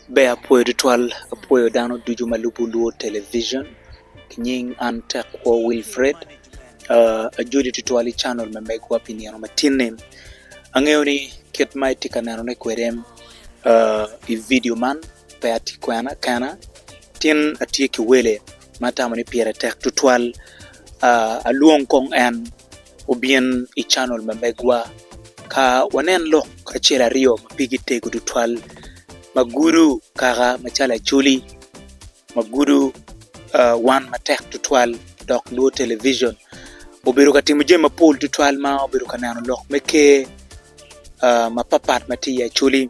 Be apuoyo ritual apuoyo dano duju malubu luo television kinying anta kwa Wilfred ajudi rituali channel memegwa piniano matine angeo ni ket mai tikanano ne kwerem i video man pe ati kwana kana tin atie ki wele mata mani piere tek ritual aluong kong en ubien i channel memegwa ka wanen lok achela rio mapigi tego ritual maguru kara machala Acholi maguru wan matek tutwal dok luo television obiru katimu je mapul tutwal ma obiru kanano lok meke mapapat mati Acholi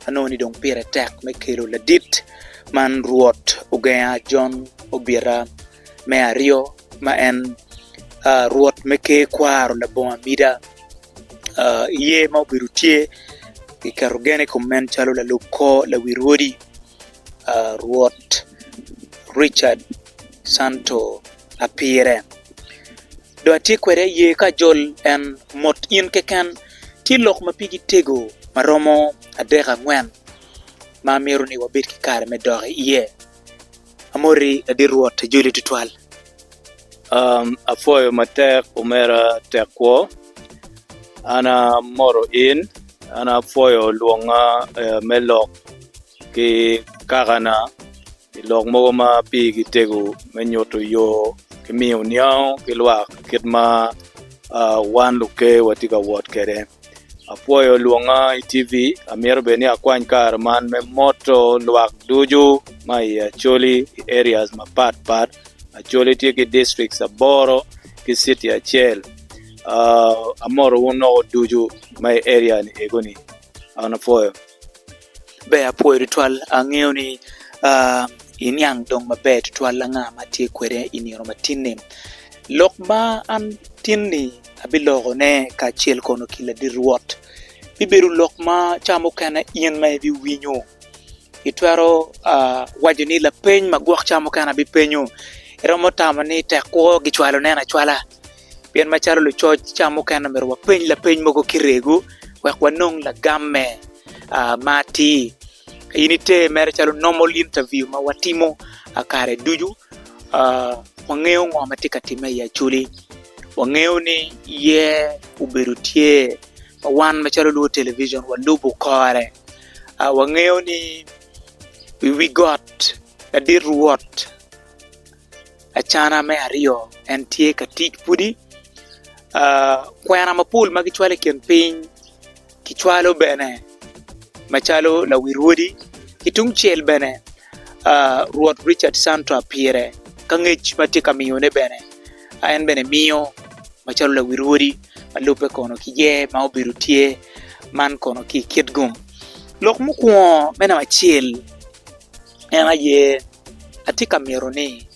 anoni dong pira tek meke lo ladit man ruot ugaya John obira me ario ma en ruot meke kwaro la bon mida ye ma obiru tie ikarugene komen chalo la luko Lawirwodi Rwot Richard Santo apire do ati kwere ye ka jol en mot in keken ti lok mapigi tego maromo adega ngwen ma meru ni wabit ki kare me dore ye amori adi Rwot joli tutwal afoyo matek umera tekwo ana moro in ana foyo luonga melok ki kagana ilok mo ma pi gi tego menyoto yo ki miu nyao ki lwak kitma wan luke watika wot kere afoyo luonga i TV amir beni akwany kar man me moto lwak duju ma i Acholi areas ma pat Acholi tie ki districts aboro ki city achiel amoro uno duju my area ni egoni ana foyo be apuoyo ritual angeo ni inyang dong mabe ritual nga matie kwere inioro matine lok ma an tinni abilogo ne ka chiel kono kila di Rwot biberu lok ma chamo kana ien ma bi winyo itwaro wajoni la peny magwak chamo kana bi penyo eromo tamani te ko gichwalo nena chwala bien machalo lo choch chamo kana merwa peny la peny mogo kirego wanong la gamme mati inite mere chalo normal interview ma watimo akare duju wangeo ngoma tika time ya Acholi wangeo ni ye uberutie wan machalo luo television walubu kore wangeo ni we got a dear Rwot achana me ario entie katich pudi kwena mapul magichwale kien kichwalo bene machalo Lawirwodi kitung chiel bene Rwot Richard Santo apire kangech matika miyone bene en bene miyo machalo Lawirwodi malupe kono kije ma obiru tie man kono ki kitgum lok mukuo mena machiel ena ye atika mironi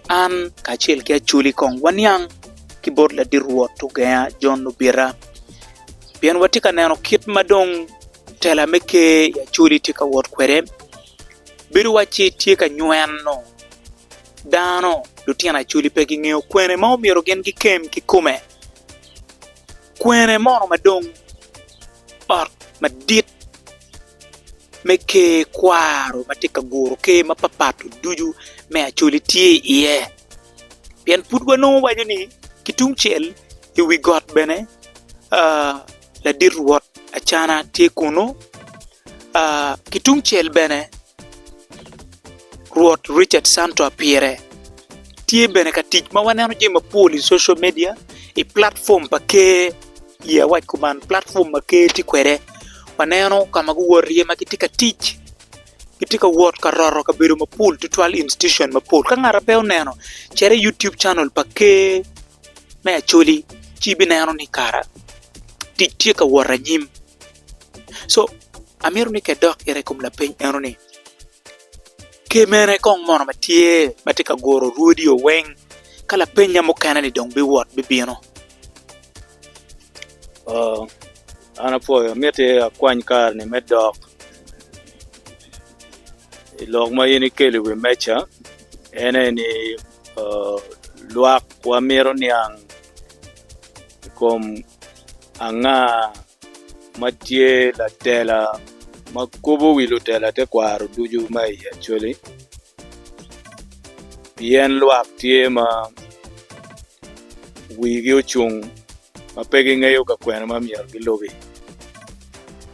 an kachiel ki Acholi kong wanyang kibor la di Rwot ugaya John obira bien watika neno kit madong tela meke Acholi tika wot kwere biru wachi tika nyueno dano lutiana Acholi pegi ngeo Kwene ma omiro gen gi kem ki kume Kwene mono madong or madit meke kwaro matika goro ke mapapatu duju me Acholi tie iye bien putwa no wajoni kitung chiel we got bene la dir Rwot achana tie kuno kitung chiel bene Rwot Richard Santo apire tie bene katich ma waneno je mapuli social media i platform pake ya white command platform make ti kwere waneno kama guworie makitika tich kitika wot karoro kabedo mapul tutwal institution mapul kangara pe oneno chere YouTube channel pake me Acholi chibi neno ni kara tich ka wor Anyim so amiru ni kedok ere kum la peny eno ni kemene kong mono matie matika goro Rwodi o weng kala penya mo kana ni dong bi wot bi bino ana foyo mete akwany kar ni medok ilok ma yini kele we mecha ene ni luak wa mero niang kom anga matie la tela ma kobo wilo tela te kwaro duju ma i Acholi. Pien luak tie ma wigi ochung ma pegi ng'eyo ka Kwene ma miel gi lobi.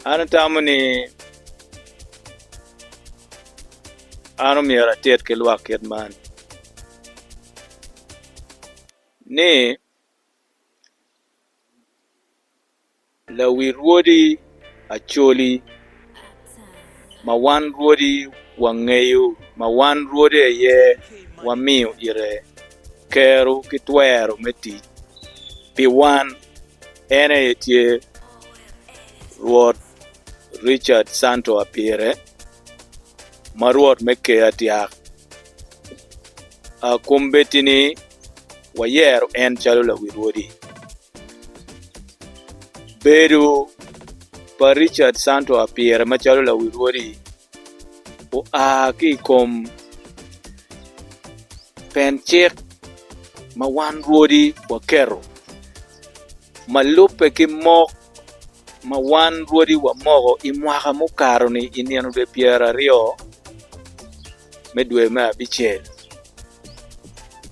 An tamo ni an omiero atiet ki luak kiet man. Ni Lawirwodi Acholi ma wan Rwodi wang'eyo, ma wan Rwodi ye wamiyo ire kero ki twero me tic. Pi wan ene tie Ruoth Richard Santo Apire ma Ruoth me ke atiak. Kuom betini wayero en chalo Lawirwodi. Bedo pa Richard Santo Apire ma chalo Lawirwodi o ki kom pen chik ma wan Rwodi wakero. Malupe ki mok ma wan Rwodi wa mogo i mwaka mukaro ni inieno de piera rio me dwe me abichel.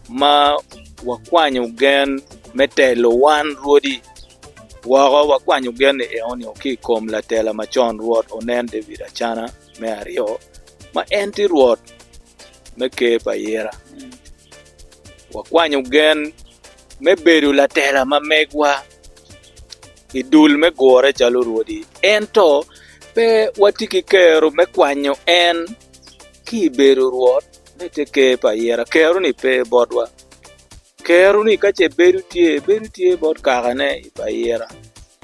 Ma wakwanyo gen metelo wan Rwodi wago wakwanyo gen e oni oki kom la tela machon Ruoth onen David Achana me ario ma enti Ruoth me ke pa yera. Wakwanyo gen me bedo la tela ma megwa idul me gore chalo Rwodi. Ento pe watiki kero me kwanyo en ki bedo Ruoth me te ke pa yera. Kero ni pe bodwa. Kero ni kache bedu tie bod kagane pa yera.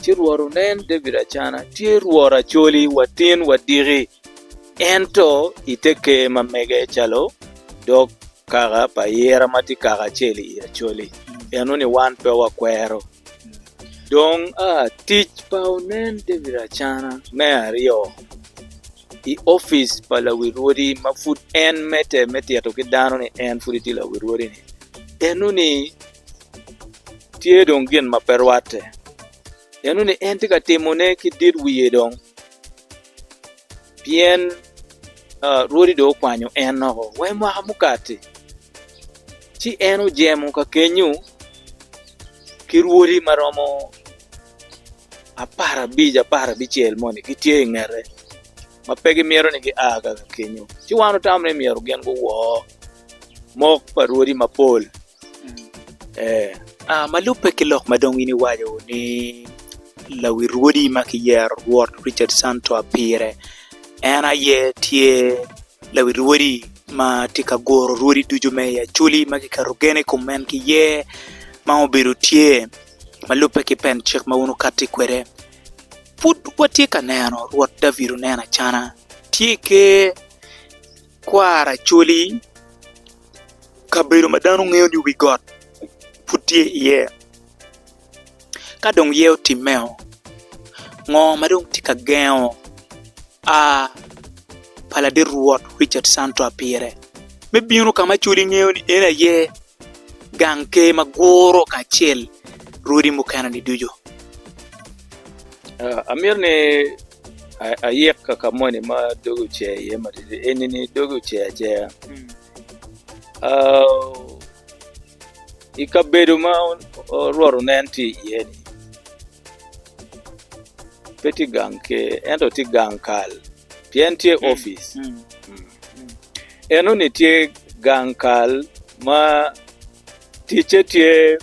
Ti Ruoth nen David Achana, ti Ruoth Acholi watin wadiri. Ento iteke ma mege chalo dok kaga pa yera mati kaga cheli Acholi. Eno ni wan pe wa kwero. Dong tich pa unen David Achana me ario i office pa Lawirwodi ma food en mete ato ki dano ni en food ti Lawirwodi ni. Eno ni tie dong gin ma perwate. Eno ni en tika timone ki dir wiye dong. Pien Rwodi do kwanyo en nogo. We mwaka mukati. Chi eno jemu ka kenyu ki Rwodi maromo apara bichel moni ki tie ng'ere. Ma pegi miero ni ki aga ka kenyu. Chi wano tamne miero gen go wo. Mok pa Rwodi mapol. Malupe kilok madong ini wajo ni Lawirwodi ma ki yer Ruoth Richard Santo Apire. Ena ye tie Lawirwodi ma tika goro Rwodi duju me Acholi ma ki karugene kumen ki ye ma obiru tie malupe ki pen chik ma unu kati kwere. Put watie ka neno Ruoth Davido nena Achana tie ke Kwaro Acholi kabedo madano ng'eyo ni we got putie ye ka dong ye otimeo ng'o madong tika geo palade Ruoth Richard Santo Apire me bino kama Acholi ng'eyo ni ena ye ganke magoro kachel Rwodi mukana ni dujo. Amir ni ayek kaka moni ma dogo che ye ma eni ni dogo che che. Ikabedo ma Ruoth nenti ye ni. Peti ganke ento ti gankal. Pien tie office. Eno ni tie gankal ma tiche tie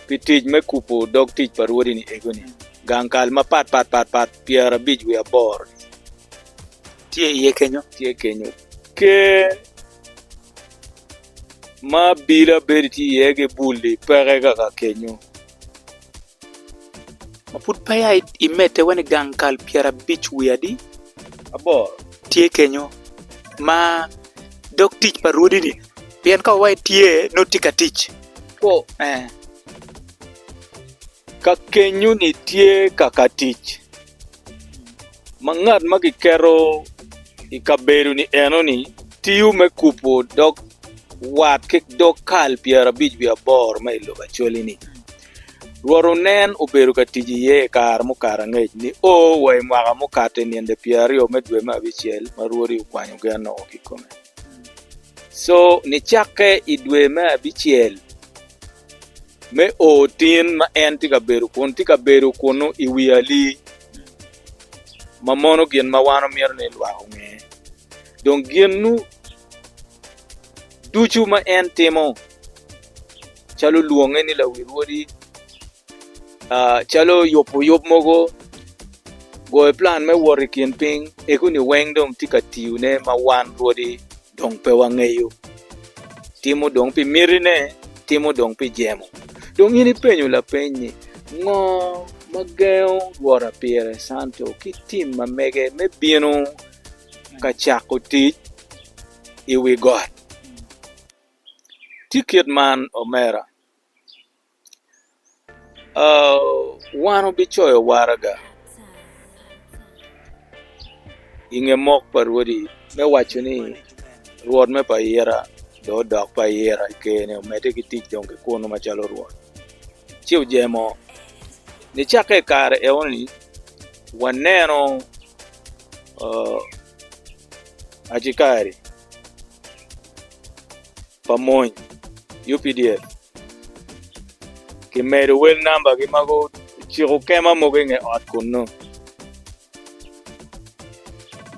pitij me kupo dog tij pa Rwodi ni ego ni. Gankal ma pat piera bij we abor. Tie ye kenyo. Ke ma bila beriti yege bulli pere kaka kenyo. Ma put paya imete wani gankal piera bij we adi. Abor. Tie kenyo. Ma dog tij pa Rwodi ni. Pien ka wai tie no tika tich. Ko ka kenyu ni tie kaka tich. Mangat magi kero ikabedo ni eno ni tiyu me kupo dok wat kik dok kal piera bij bi abor ma ilo Acholi ni. Ruoro nen obedo ka tiji ye kar mukara ngej ni o way mwaka mukate niende piario medwe ma abichiel ma Rwodi ukwanyo gano okikome. So ni chake idwe ma abichiel me o tin ma en tika beru kuno iwiali mamono gien ma wano mier ne lwako nge. Don gien nu duchu ma en timo chalo luonge ni Lawirwodi chalo yop mogo go plan me wori kien ping ekuni weng dong tika tiune ma wan Rwodi dong pe wangeyo timo dong pi mirine timo dong pi jemo dong ini penyo la penyi ngo mageo ruora piere santo ki tim ma mege me bino ka chako tich iwi God ticket man omera wano bichoyo waraga inge mok pa Rwodi me wacho ni Rwod me pa yera do dok pa yera kene umete ki tich donge kono machalo Rwod chiu jemo ni chake kare eoni waneno achikari pamony UPDF ki medo wel number ki mago chiko kema moge nge ot kuno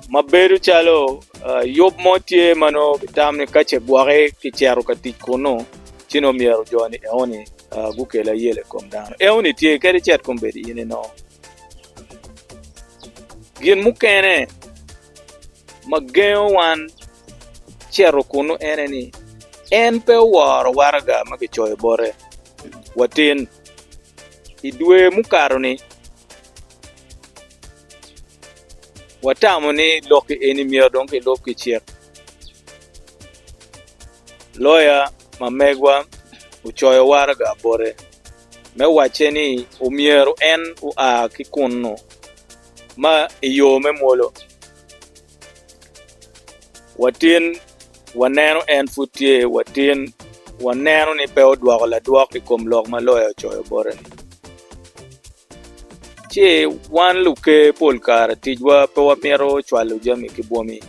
mabedu chalo yop motie mano bitamne kache buare ki chero katich kuno chino miero joni eoni gukela yele kom dano eoni tie kere chat kombedi yene no gin mukene mageo wan chero kuno eneni en pe waro warga magichoyo bore watin idwe mukaro ni watamo ni loki eni mier donke loki chiek loya mamegwa uchoyo warga bore me wache ni umiero en ua kikunno ma iyo me molo watin waneno en futie watin waneno ni pe odwako la dwaki kom lok ma loya uchoyo bore ni che wan luke polkar tijwa pe wamiero chwalo jami kibomi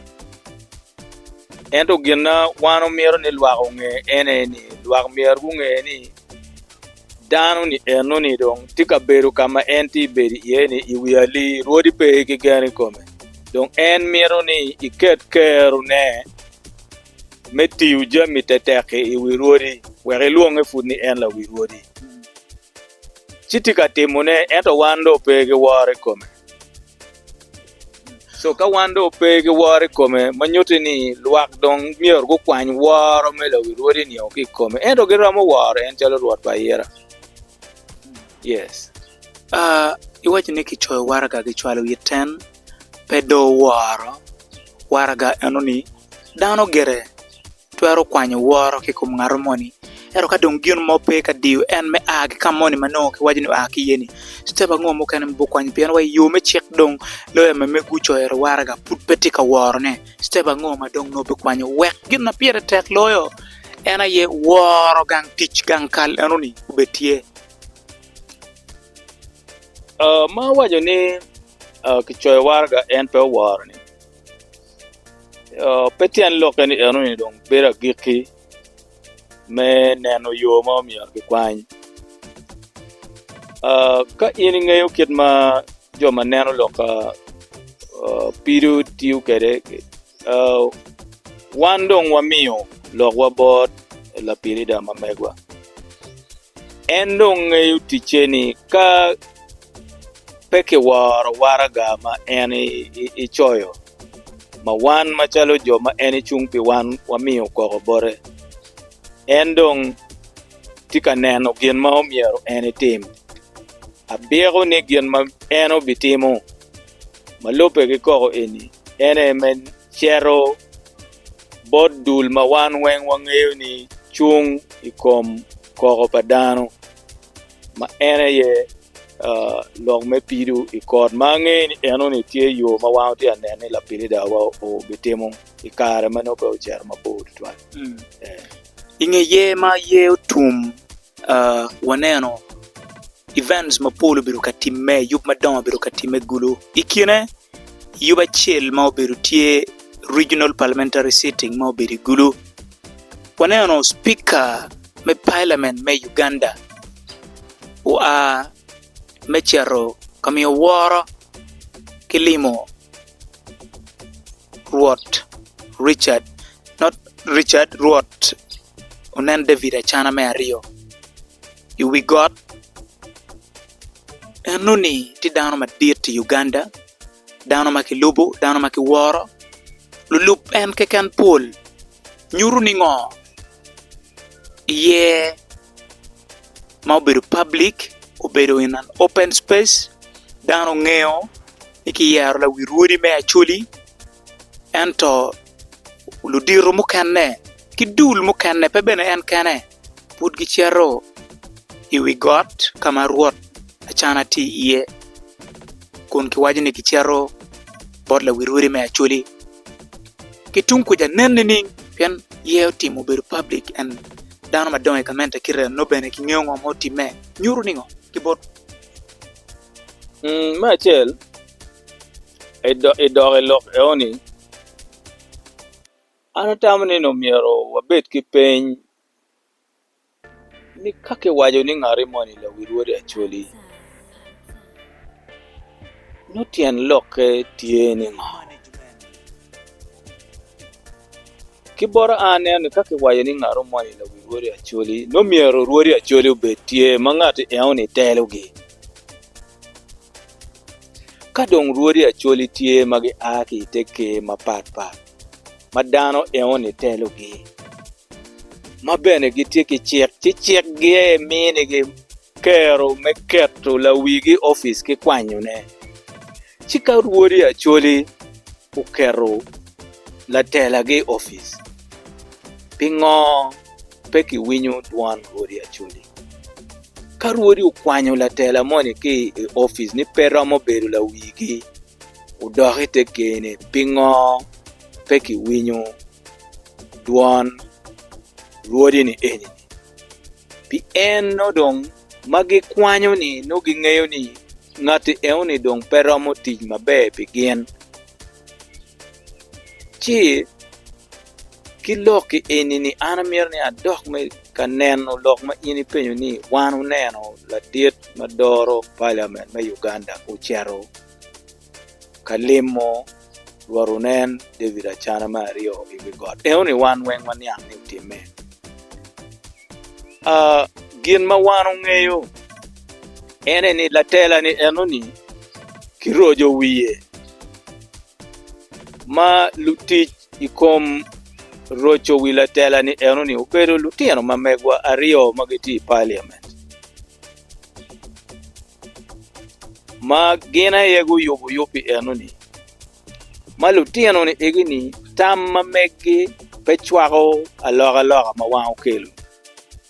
ento gina wano miero ni lwako nge ene ni lwak mier gunge ni dano ni eno ni dong tika beru kama enti beri yeni iwiali Rwodi pe ki gani kome dong en miero ni iket keru ne meti uja miteteke iwi Rwodi were luonge fud ni en Lawirwodi chitika timune ento wando pe ki ware kome so ka wando pe ki ware kome manyote ni lwak dong mier go kwany waro me Lawirwodi ni oki kome ento giramo waro en chalo Rwod pa yera yes iwacho ni kichoyo waraga gichwalo yeten pedo waraga enoni dano gere twero kwanyo waro kikum ngaro moni ero ka dong gion mope ka diu en me agi kamoni mano ki wajini aki yeni steba ngo mo kan mbo kwany pian wa yume chek dong lo me gucho ero waraga put petika waro ne steba ngo ma dong no be kwanyo wek gin na piere tek loyo ena ye waro gang tich gang kal enoni betie ma wajo ni kichoyo warga en pe waro ni petian lokeni enoni dong bera giki me neno yo ma mier ki kwany ka in ng'eyo kit ma joma neno loka piru tiu kede wan dong wamiyo lok wabot la pirida mamegwa en dong ng'eyo ticheni ka peke waro waraga ma en ichoyo ma wan machalo joma en ichung pi wan wamiyo koko bore en dong tika neno gin ma omiero en itim abiego ni gin ma en obitimo malope gi koko eni ene men chero bod dul ma wan weng wang'eyo ni chung ikom koko padano ma ene ye lok me pidu ikod ma ng'e ni eno ni tie yo ma wan ti anene la pirida wa obitimo ikare manope ocher mabod twan inge ye ma ye utum waneno events mapolo biro katime yub madongo biro katime gulu ikine yuba chiel ma obedo tie regional parliamentary sitting ma obedo gulu waneno speaker me parliament me Uganda mechero kamiyo woro kilimo Rwod unen David achana me ario we got enuni ti dano madit ti Uganda dano makilubu dano makiworo lulup en kekan pol nyuru ningo ye ma obedo public obedo in an open space dano ngeo iki yaro Lawirwodi me Acholi ento ludiru mukane kidul mukane pebene en kane put gichero we got kama Rwod achana ti iye kun kiwajini kichero bod Lawirwodi me Acholi kitung kuja nenni pian ye team obedo public and dano madongo kamenta kire no bene kingeo ngo time nyuru ningo kibot machel edore lok eoni anatamani no miero wabet ki peny ni kake wajo ni ng'ari moni Lawirwodi Acholi notien loke tie ni ng'o kibora ane ni kake wajo ni ng'aro moni Lawirwodi Acholi no miero Rwodi Acholi obetie mang'ati eoni telogi kadong Rwodi Acholi tie magi aki teke mapat madano eoni telogi mabene gitie kichiek gie mini gi kero meketo lawigi office ki kwanyone chika Rwodi Acholi ukero la tela gi office pingo peki winyo duan Rwodi Acholi ka Rwodi ukwanyo la tela moni ki office ni pero mo bedo lawigi udohite kene pingo peki winyo duan Rwodi ni eni pi en no dong magi kwanyo ni no gingeyo ni ngati eoni dong pero mo tij mabe pi gien chi kiloki eni ni anamir ni adok me kaneno lok ma ini penyo ni wanu neno la diet madoro parliament ma Uganda uchero kalimo warunen David achana mario we got eoni wan weng maniang ni time gin ma wanu ngeyo ene ni la tela ni enoni kirojo wiye ma lutich ikom rocho wila tela ni enoni ubedo lutieno mamegwa ario magiti parliament ma gina yego yupi enoni ma lutieno ni egini tam mamegi pechwago aloga ma wan okelo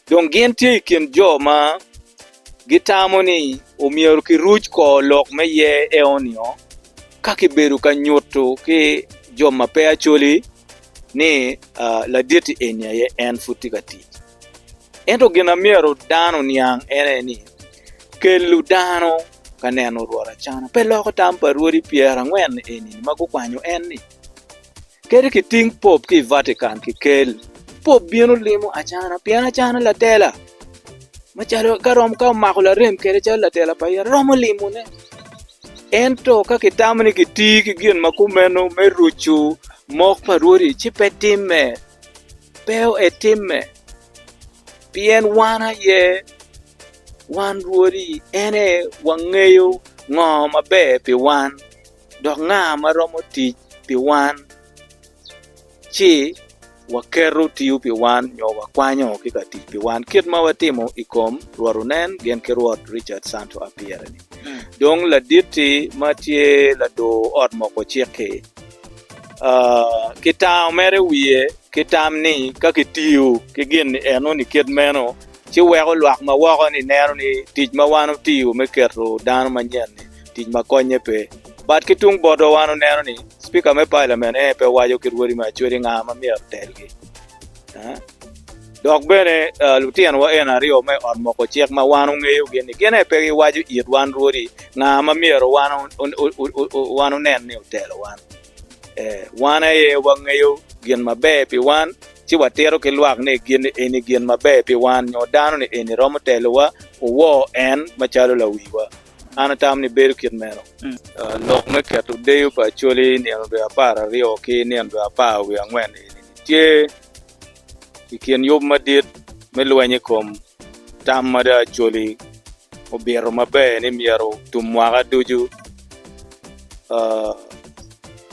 don genti kin jo ma gitamo ni umiero ki ruch ko lok me ye eonio kaki beru ka nyoto ki jo ma pe Acholi ni la dieti enya ye en futigati ento gina miero dano niang ene ni kelu dano kaneno Rwora chana pe loko tampa Rwodi piera ngwen eni mago kwanyo en ni kere ki ting pop ki Vatican ki kel pop bieno limo achana piana chana la tela machalo karom ka makula rem kere chala la tela pa ya romo limo ne ento ka kitamni ki ti ki gin makumeno meruchu mok pa Rwodi chipe time peo etime pien wana ye wan Rwodi ene wangeyo ngo mabe pi wan dok nga maromo tich pi wan chi wakero tiyo pi wan nyo wakwanyo kika tich pi wan kit ma watimo ikom Rwarunen gen ke Rwod Richard Santo apierani dong la diti matie la do ot moko chike kita mere wiye kitam ni ka kitiyo kigin eno ni kit meno chi wego lwak ma wogo ni nero ni tich ma wano tiyo me keto dano manyen ni tich ma konye pe bat kitung bodo wano nero ni speaker me parliament pe wajo ki Rwodi ma Acholi nga ma mier telgi dok bene lutien wa en ario me on moko chiek ma wan ung'eyo gini gene pe giwajo ir wan Rwodi ng'a ma miero wan unen ni otelo wan wan aye wang'eyo gin maber pi wan ci watero ki lwak ni eni gin maber pi wan nyo dano ni eni romo telo wa uwo en machalo lawiwa an tam ni bedo kit meno lok me keto Deyo pa Acholi ni ando apara rio ki ni ando apa wi ang'wen tie ikin yob madit me lwenye kom tam mada Acholi obiero maber ni miero tumwaga duju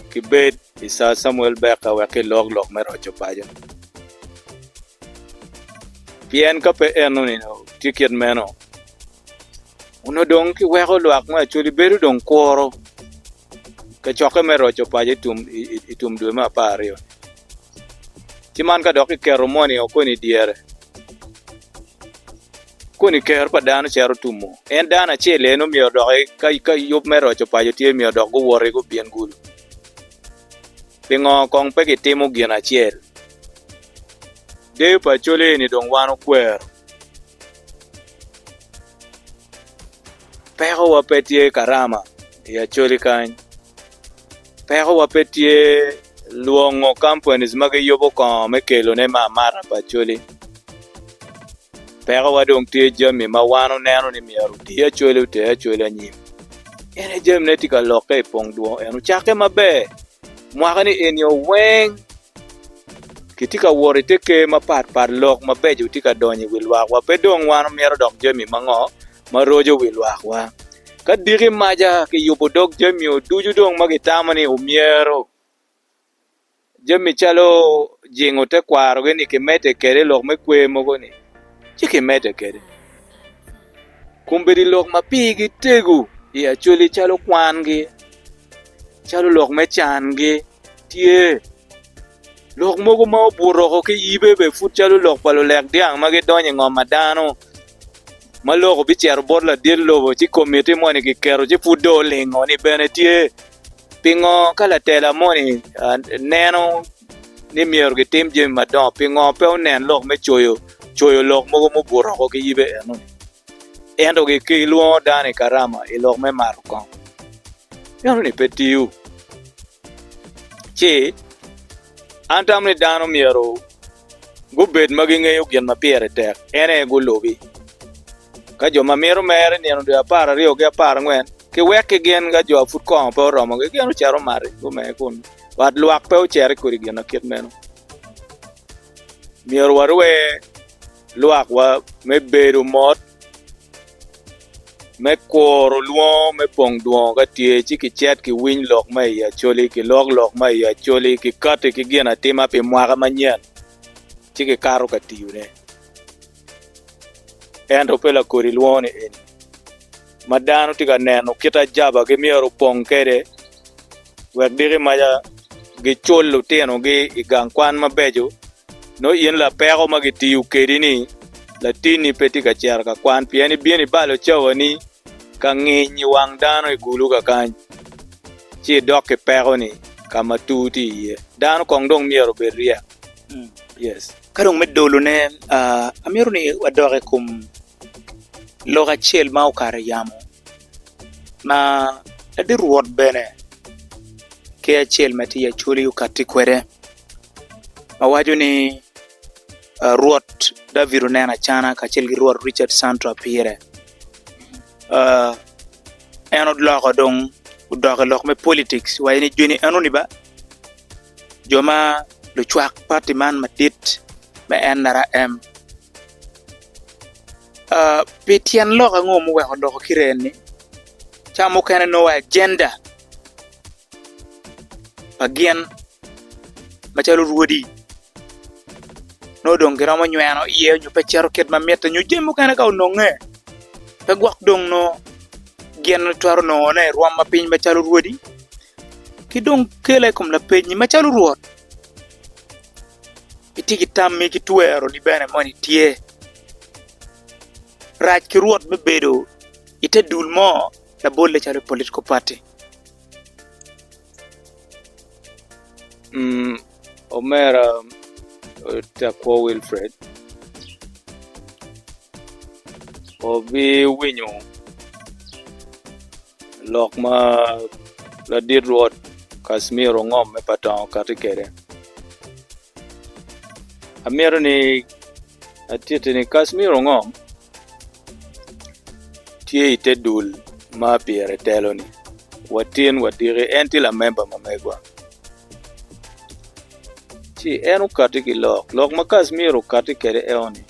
kibed isa Samuel Beka weke log me rocho pajo pien ka pe eno ni no tiket meno uno dong ki weko lwak ma Acholi bedo dong kworo ka choke me rocho pajo itum dwe ma pario chiman ka dok ikero moni okoni diere koni ker pa dano chero tumo en dana chele no miyo dok ka yob me rocho pajo tie miyo dok go wore go bien gulu pingo kong pe kitimo gin achiel Deyo pa Acholi ni dong wano kwero peko wapetie karama ya Acholi kany peko wapetie luongo companies mage yobo ko me kelo ne mara pa Acholi peko wadong tie jami ma wano neno ni miero tie Acholi te Acholi Anyim ene jami ne tika loke pong duo enu chake mabe mwaka ni en yo weng kitika wori teke mapat lok mabejo tika donyi wilwak wa pedong wano miero dok jami mango marojo wilwak wa kadiri maja ki yubo dok jami oduju dong magitamani umiero jami chalo jingo te kwaro gini kimete kere lok me kwe mogo ni chiki mete kere kumbiri lok mapigi tegu ya Acholi chalo kwangi chalo lok me changi tie lok mogo ma oburoko ki ibe be fut chalo lok palo lek diang magi donye ngom madano ma loko bichero borla dir lobo chi komite moni ki kero chi fudo lingo ni bene tie pingo kala tela moni neno ni mier ki tim jemi madon pingo pe unen lok me choyo lok mogo mo buroko ki ibe eno endo ki luo dani karama ilok me marukon eno ni petiu chi antam ni dano miero gubed maging'eyo gin mapiere tek ene gulobi ka joma miero mere ni eno 12 gi 14 ki wek gin ga jo fut ko pe romo gi gin chero mare gume kun wad luak pe chere kuri gin akit meno miero warwe luak wa me bedo mot me kworo luo me pong duo ga tie chi ki chet ki win lok ma ya Acholi ki lok ma ya Acholi ki kate ki gin atima pe mwaga manyen chi ki karo ka tiune endo pela kori luo ni en madano tiga neno kita jaba gi miero pong kede wek diri maja gi cholo teno gi igang kwan mabejo no yen la pego magi tiu kedi ni latini peti ka cher ka kwan pieni bieni balo chawani ka nginyi wang dano igulu ka kany chi doke pego ni kama tuti ye dano kong dong miero beria yes karong medolo ne amiero ni wadoke kum loga chel ma okare yamo ma adi ruot bene ke achel mati Acholi ukati kwere ma wajo ni ruot Davido nena chana kachel gi ruot Richard Santo apire eno loko dong udoke lok me politics wayni joni eno ni ba joma lo chwak party man madit me enara pitian loka ngomu we loko kireni chamo kene no agenda pagien machalo Rwodi no dong giramo nyweno iye nyu pechero ket mameta nyu jemo kene ka unonge pe gwak dong no gen twaro no ne ruam mapiny machalo Rwodi kidong kele kom la peny machalo Rwod itigi tammi kitwero ni bene moni tie raj ki Rwod bebedo ite dul mo la bolle chalo political party Omera Takwo Wilfred obi winyo lok ma la dir Rwodi Kasmiro ngom me patao katikere amiro ni atite ni Kasmiro ngom tie ite dul ma piere telo ni watin wadire enti la member mamegwa chi enu katiki lok ma Kasmiro katikere eoni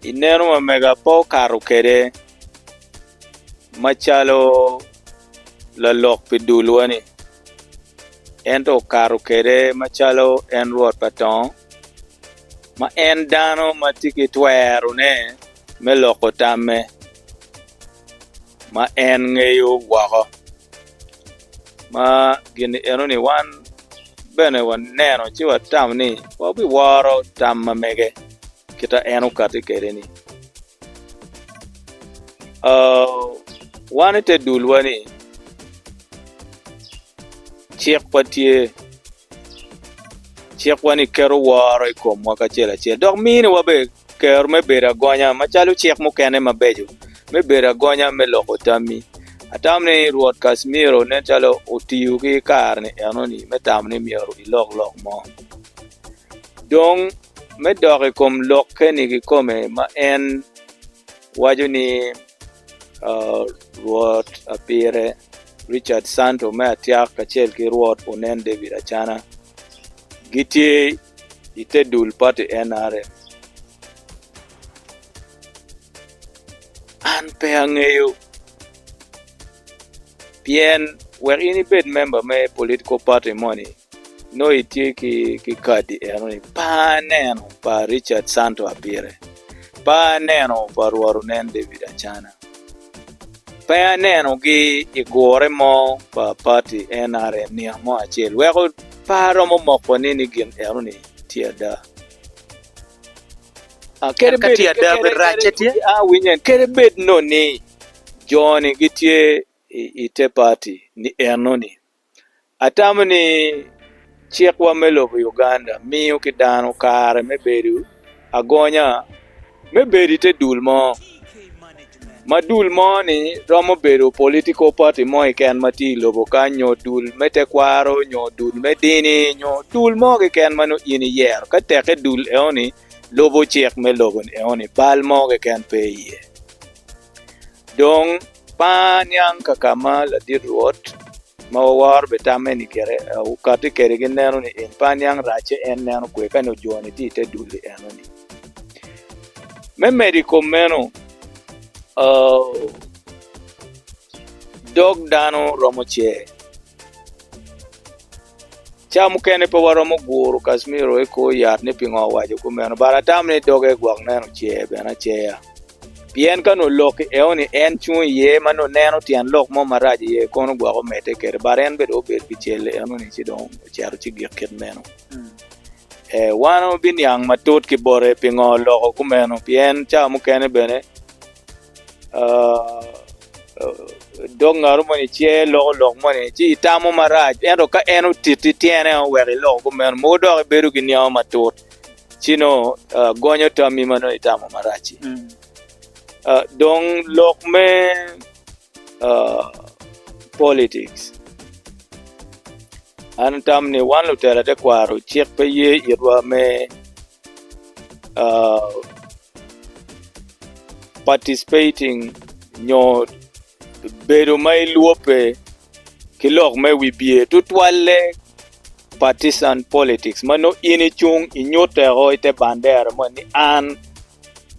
ineno mamega po karo kere machalo la lok pidulwani ento karo kere machalo en Rwodi paton ma en dano matiki twero ne me loko tame ma en ngeyo wako ma gini eno ni wan bene wan neno chi watam ni wabi waro tam mamege kita eno kati kere ni wan ite dulwani chik wani kero waro ikom waka chela chela dok mini wabe kero me bera gonya machalo chik mukene mabejo me bera gonya me loko tami atamni Rwodi Kasmiro ne chalo otiyu ki kar ni enoni me tamni miero ilok mo dong me doki kom lok keni ki kome ma en wajo ni Rwodi apire Richard Santo me atiak kachel ki Rwodi unen David Achana gitie ite dul party NRM an pe angeyo pien where any bed member me political party money no itie ki kadi enoni pa neno pa Richard Santo apire pa neno pa Unen David Achana pa neno gi igore mo pa party NRM ni mo achiel weko paro mo moko ni gin enoni tiada kere winyen kere bed no ni Johnny gitie ite party ni enoni atamni chekwa melo Uganda miyo kidano kare mebedu agonya mebedu te dulmo madul mo ni romo bedo political party mo iken mati lobo kanyo dul mete kwaro nyo dul medini nyo dul mo iken mano ini yer ka teke dul eoni lobo chek me lobo eoni bal mo iken pe ye dong pan yang kakama la dir Rwodi mawar betame ni kere ukati kere gineno ni en pan yang rache en neno kwe kano joni ti te dul enoni me medico meno dog dano romo che chamu kene pe waromo guru Kasmiro eko yat ne pingo wajo kumeno baratam ne doge gwak neno che bena cheya pien kano lok eoni en chun ye mano neno tian lok mo maraji ye kono gwako mete kere baren bedo bed bichele enoni chidong charo chigikit meno wano bin yang matut ki bore pingo loko kumeno pien chamu kene bene dog ngaru mani che lok mani chi tamo maraj endo ka eno titi tiene weri loko men modo beru ginya matut chino gonyo tami mano itamo marachi dong lok me politics an tamni wan lutera de kwaro chek pe ye irwa me participating nyo bedo mai luope kilok me wibie tutwale partisan politics mano ini chung inyote roite bandera mani an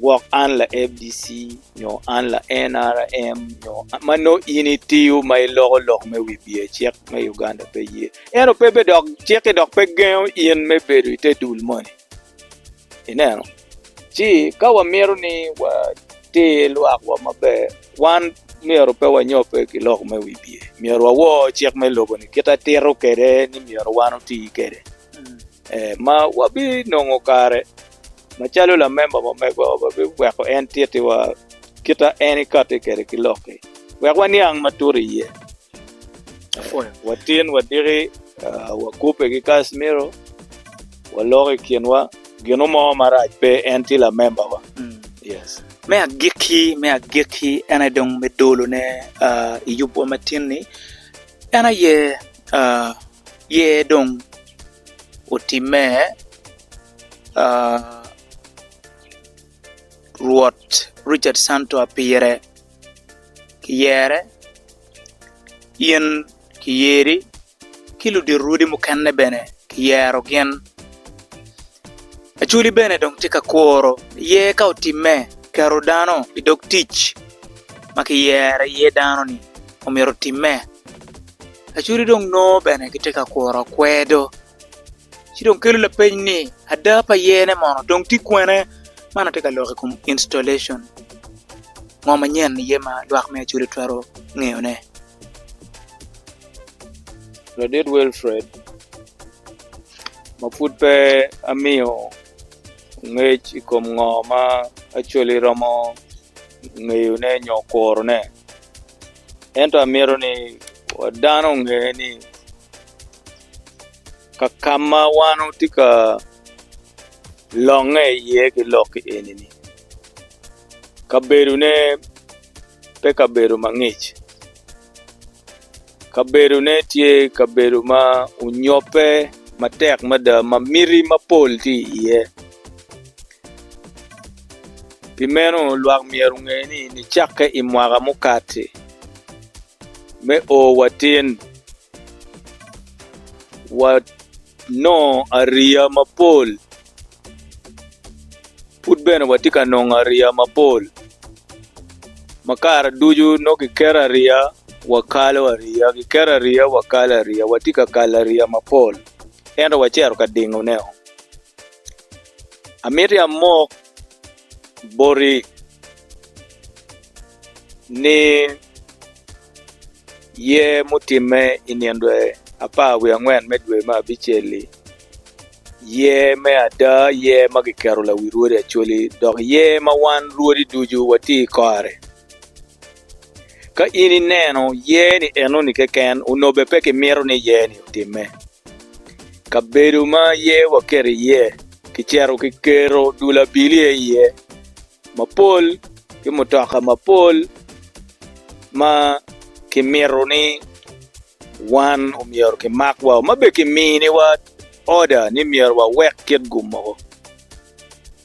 work an la FDC nyo an la NRM nyo mano ini tiu mai lok me wibie chek me Uganda pe ye ero pepe dok chek dok pe gen in me bedo ite dul money ineno chi kawa mero ni wa te luak wa mabe wan miero pe wanyope kilok me wibie miero wo chek me logo ni kita tero kere ni miero wano ti kere ma wabi nongo kare machalo la member mo mego wabi weko entity wa kita eni kate kere kiloke weko ni ang maturi ye watin wadiri wakupe ki Kasmiro walori kienwa gino mo maraj pe enti la member wa Yes. Me agiki ena dong me dolo ne iyubo matini ena ye dong utime Ruot Richard Santo apire kiyere yen kiyeri kilu di Rwodi mukenne bene kiyero gen Acholi bene dong tika kworo ye ka utime karo dano idok tich makiyere ye dano ni omiro time Acholi dong no bene kitika kworo kwedo chidong kelu la peny ni adapa yene mono dong ti kwene mana tika loke kum installation ngoma nyen yema luak me Acholi twaro ng'eyo ne You did well, Fred. Maput pe amiyo ngech ikom ngoma Acholi romo ng'eyo ne nyokoro ne. Ento amiro ni wadano ng'e ni kakama wano tika longe ye ki loki enini. Kaberu ne pe kaberu mang'ich. Kaberu ne tie kaberu ma unyope matek mada mamiri mapol ti iye. Pimeno luak mieru ng'eni ni chake imwaga mukate. Me o watin wat no aria mapol. Put bene watika nong aria mapol. Makara duju no kikera ria wakalo aria kikera ria wakala ria watika kala ria mapol. Endo wachero kadingo neo. Amiri amok bori ni ye mutime iniendwe apa we angwen medwe ma bicheli ye me ada ye magikero Lawirwodi Acholi dog ye ma wan Rwodi duju wati kore ka ini neno ye ni eno ni keken unobe peke miro ni ye ni utime kaberu ma ye wakere ye kichero kikero dula bilie ye mapol kimutaka mapol ma kimiro ni wan umiyor ke makwa mabe kimini wa order ni miyor wa wek ket gumo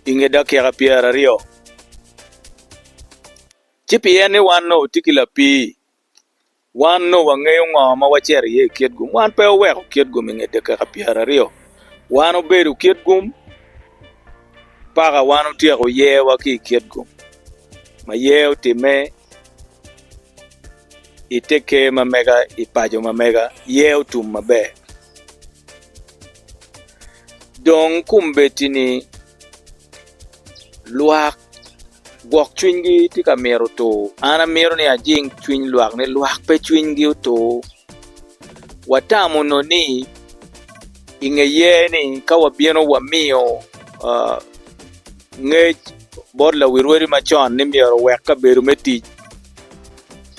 inge da kera piera rio chipi ene wan no tikila pi wan no wa ngeyo ngoma wa cher ye ket gum wan pe wek ket gum inge da kera piera rio wan oberu ket gum paga wan utiego ye wa ki ket gum ma ye utime iteke mamega ipajo mamega ye utum mabe dong kumbetini luak gwok chwingi tika mero to ana mero ni ajing chwiny luak ne luak pe chwingi to watamu no ni inge ye ni kawa bieno wa mio ngech bor Lawirwodi machon ni mero weka beru meti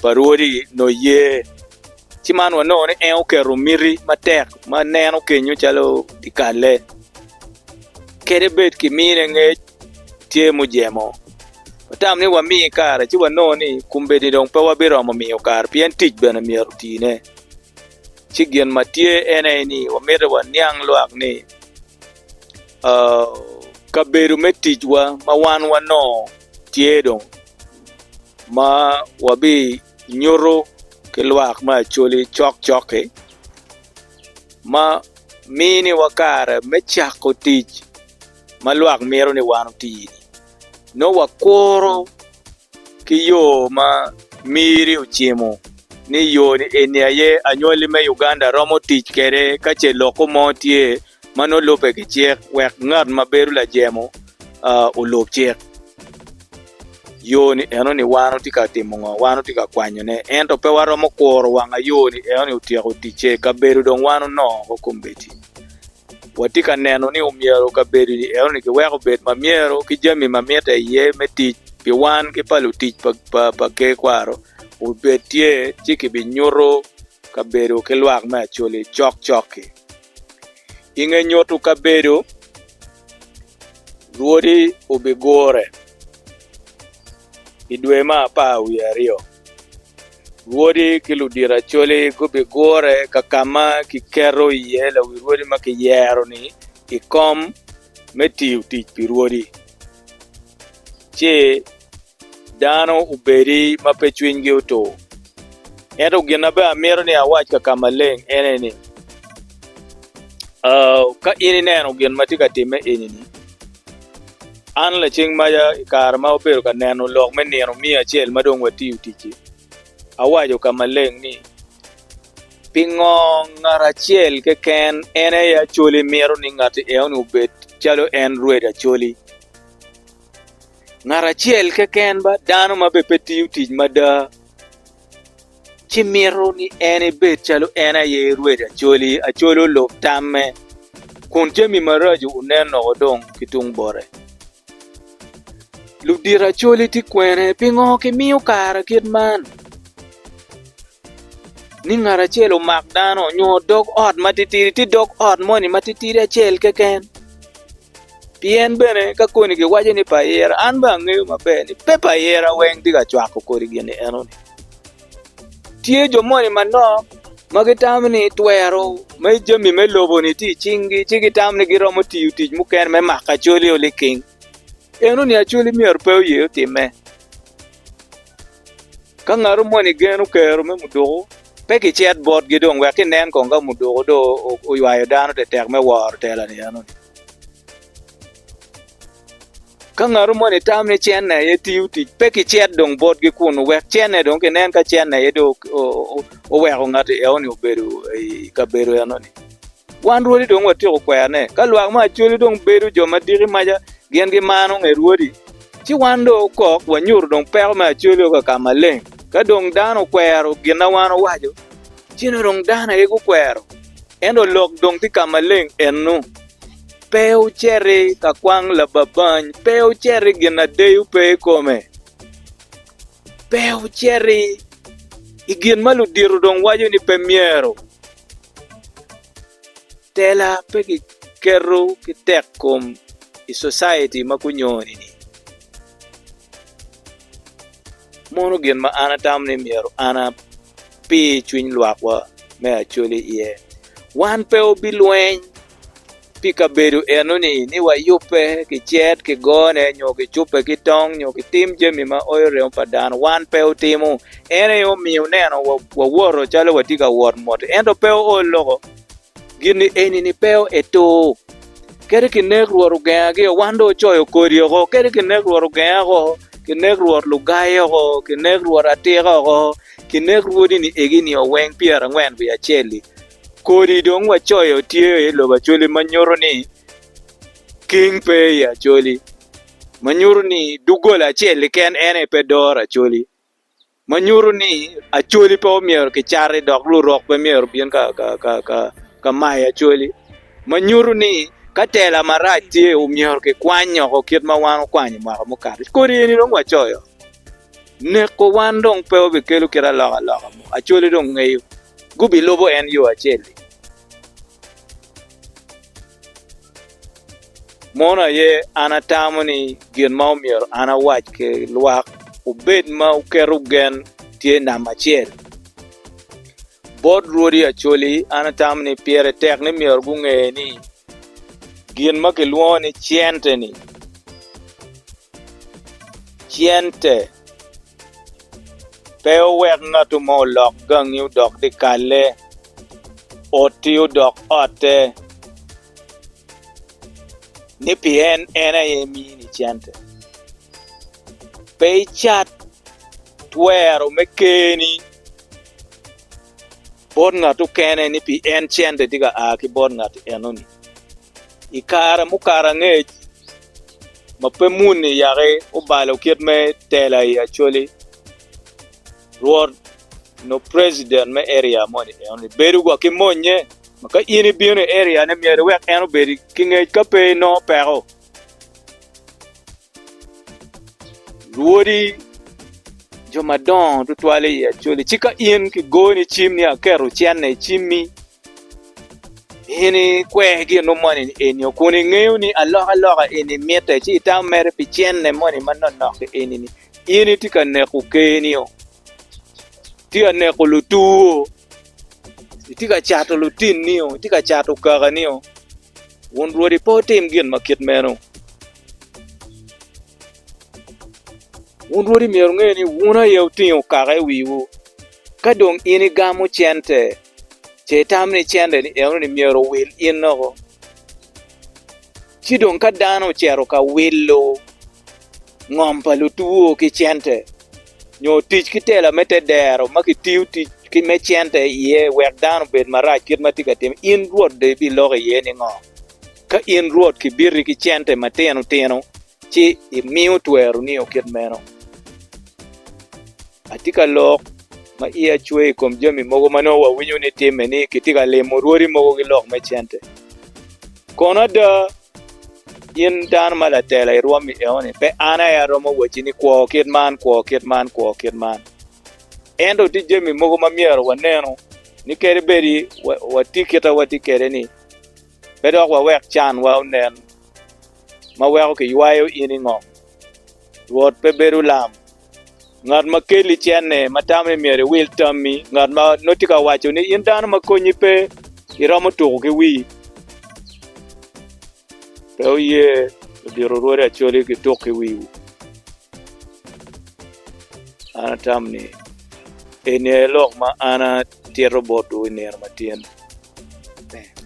Rwodi no ye chiman wa no ni kero miri matek ma neno kenyo chalo dikale kere bet kimine nge tie mujemo patam ni wa mi kara chi wa no ni kumbedi dong pa wa biro mo miyo kar pien tich bena miyo rutine chigien matie ene ni wa mere wa nyang luak ni kaberu metich wa ma wan wa no tie dong ma wabi nyoro ke luak ma Acholi chok ma mini wakara me chako tich ma luak mero ni wano tini no wakoro ki yo ma miri uchimo ni yo ni eniaye anyoli me Uganda romo tich kere kache loko motie mano lope ki chek wek ngad ma beru la jemo ulop chek yoni eno ni wano tika timongo wano tika kwanyo ne ento pe waro mokoro wanga yoni eno ni utiako tiche kaberu dong wano no kumbeti watika neno ni umiero kaberu ni eno ni kiweko bet mamiero kijami mamieta ye metich pi wan ki palu tich pa ke kwaro ubetie chiki binyuro kaberu ke luak ma Acholi chok inge nyotu kaberu Rwodi ubigore idwe ma pa wi ariyo. Rwodi ki ludir Acholi gubi gore kakama ki kero iye Lawirwodi ma ki yero ni ikom me tiyo tich pi Rwodi. Che dano ubedi ma pe chwingi uto. Ento gina be amiro ni awach kakama leng ene ni. Ka ini neno gin matika time ini ni. An la ching maya ikar ma opero ka neno lok me neno mia chel madong watiyo tichi. Awajo kama leng ni pingo ngarachiel ke ken ene ya Acholi miro ni ngati eon ubet chalo en Rwodi Acholi. Ngarachiel ke ken ba dano mabe peti utij mada chi miro ni ene bet chalo ene ye Rwodi Acholi. Acholi lop tamme kun jemi maraju uneno odong kitung bore. Ludir Acholi ti Kwene pingo ke miyo kara kid man. Ni ngarachiel omak dano nyo dog ot matitiri ti dog ot moni matitiri achiel keken. Pien bene ka koni ki waje ni payera an ba ng'eyo maber ni pe payera weng tiga chwako kori gini eno ni. Tie jo moni manok magitam ni twero me jami me lobo ni ti chingi chigitam ni giromo tiyo tich muken me mak Acholi oli king. Eno ni Acholi mier pe oye time. Ka ng'aro moni geno kero me mudogo peki chat bot gidong weki nen konga mudogo do uywayo dano te tek me war tela ni ano ni. Ka ng'aro moni tam ni chenne ye tiyo tich peki chat dong bot gi kunu wek chenne dong ki nen ka chenne ye do oweko ng'ati eo ni obedo ka bedo ano ni. Wan Rwodi dong watiko kwerne ka lwak ma Acholi dong bedo jo madiri maja gien gi mano ng'e Rwodi. Chi wan do kok wanyur dong peko ma Acholi ka kama leng. Ka dong dano kwero gina wano wajo chino dong dana ego kwero endo lok dong ti kama leng enu peu cheri ka kwang la babany peu cheri gina Deyo pe kome peu cheri igin malu diru dong wajo ni pe miero tela pe ki kero ki tek kom i society makunyoni ni. Mono gin ma ana tam ni miero ana pi chwin lwakwa me Acholi iye. Wan pe obilweny pi ka bedo eno ni wa yupe ki chet ki gone nyo ki chupe ki tong nyo ki tim jemi ma oyo reo padano. Wan pe utimu ene yo miyo neno wa woro chalo watika wor moto. Endo pe o logo gini eni ni pe eto. Kere ki negruor ugenge wando choyo kodi ogo. Kere ki negruor ugenge ogo. Ki negruor lugayo ogo. Ki negruor atira ogo. Ki Rwodi ni egini oweng piera ngwen bi acheli. Kodi dong wachoyo tie lo Acholi manyoro ni king pe ya Acholi. Manyoro ni dugol acheli ken ene pe dor Acholi. Manyoro ni Acholi pe omier ki chari dok lu rok pe mier bien ka mai Acholi. Manyoro ni ka tela marach tie umier ki kwanyo ko kit ma wan kwanyo ma mo kar. Kodi ni dong wachoyo. Ne ko wan dong pe obi kelu kira loga mo. Acholi dong ngayo. Gubi lobo en yo Acheli. Mona ye ana tamoni gin ma omier ana wach ke lwak ubed ma ukeru gen tie na machiel. Bod Rwodi Acholi ana tamoni piere tek ni mier gunge ni gin ma ke luoni chiente ni. Chiente Peo wek ngatu mo lok gang yu dok di kale oti yu dok ote ni pien ena ye mini chante pei chat twero mekeni bod ngatu kene ni pi en chante diga aki bod ngatu enoni ikara mukara ngej mapemuni yare ubalo kiet me tela ya Acholi Rwodi no president me area money only beru go kimonye maka ini biune area ne miere wek eno beri kinge kape no pero Rwodi jo madon to twale ya Acholi chika in ki goni chimni akero chiane chimi ini kwe gi no money enyo kuni ngeu ni aloha eni meta chi ta mere pichenne money man no eni ni ini tika neko kenio tia neko lutu tika chato lutinio tika chato kaganio won Rwodi po tim gin makit meno won Rwodi mier ngeni wona yeutinio kaga wiwo kadong ini gamu chente che tamni chende ni ni miero wil inogo chidong ka dano chero ka willo ngompa lutuo ki chente nyo tich ki tela mete dero maki tiu tich ki me chente ye wek dano bed marach kit matika tim in Rwod de bi loge ye ni ngo ka in Rwod ki birri ki chente mateno teno chi imiu tweru ni okit meno atika lok ma iya chwe kom jami mogo mano wa winyo ni time ni kitika lemo Rwodi mogo ki lok me chente kono da in dan mala tela irwami eoni pe ana ya romo wachini kwa kidman endo ti jemi mogo mamiero waneno ni kere beri watiketa watikere ni bedo wa wek chan wa unen ma weko ki ywayo ini ngo Rwod pe beru lam ngat makeli chene matamne miere wil tammi ngat ma notika wacho ni in dan makonyi pe iromo tuko ki wi Pero ye diro Rwodi Acholi ki toki wiwu. Ana tamni. Ene lok ma ana tierro botu iner matien.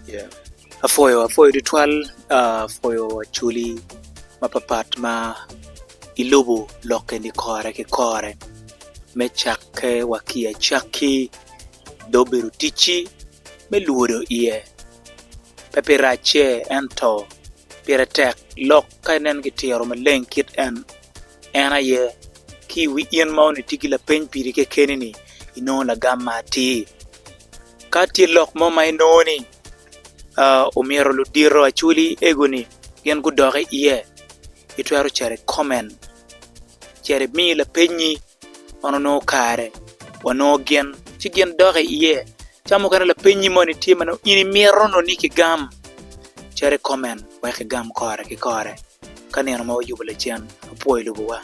Yeah. Afoyo ritual afoyo Acholi mapapat ma ilubu loke ni kore ki kore. Me chake wakia chaki dobiru tichi me luodo iye. Pepe rache ento Pira tek lok kainen ki tiaro maleng kit en aye ki wi ien mauni tiki la peny piri ke kenini ino la gamma ti ka ti lok mo mai noni umiero ludiro Acholi egoni yen gu doge iye itwaro chere comment chere mi la penyi ono no kare wano gen ci gen doge iye chamo kana la penyi moni ti mano ini miero no niki gam chere comment weke gam kore ki kore kaneno ma wajubale chen apoy lubuwa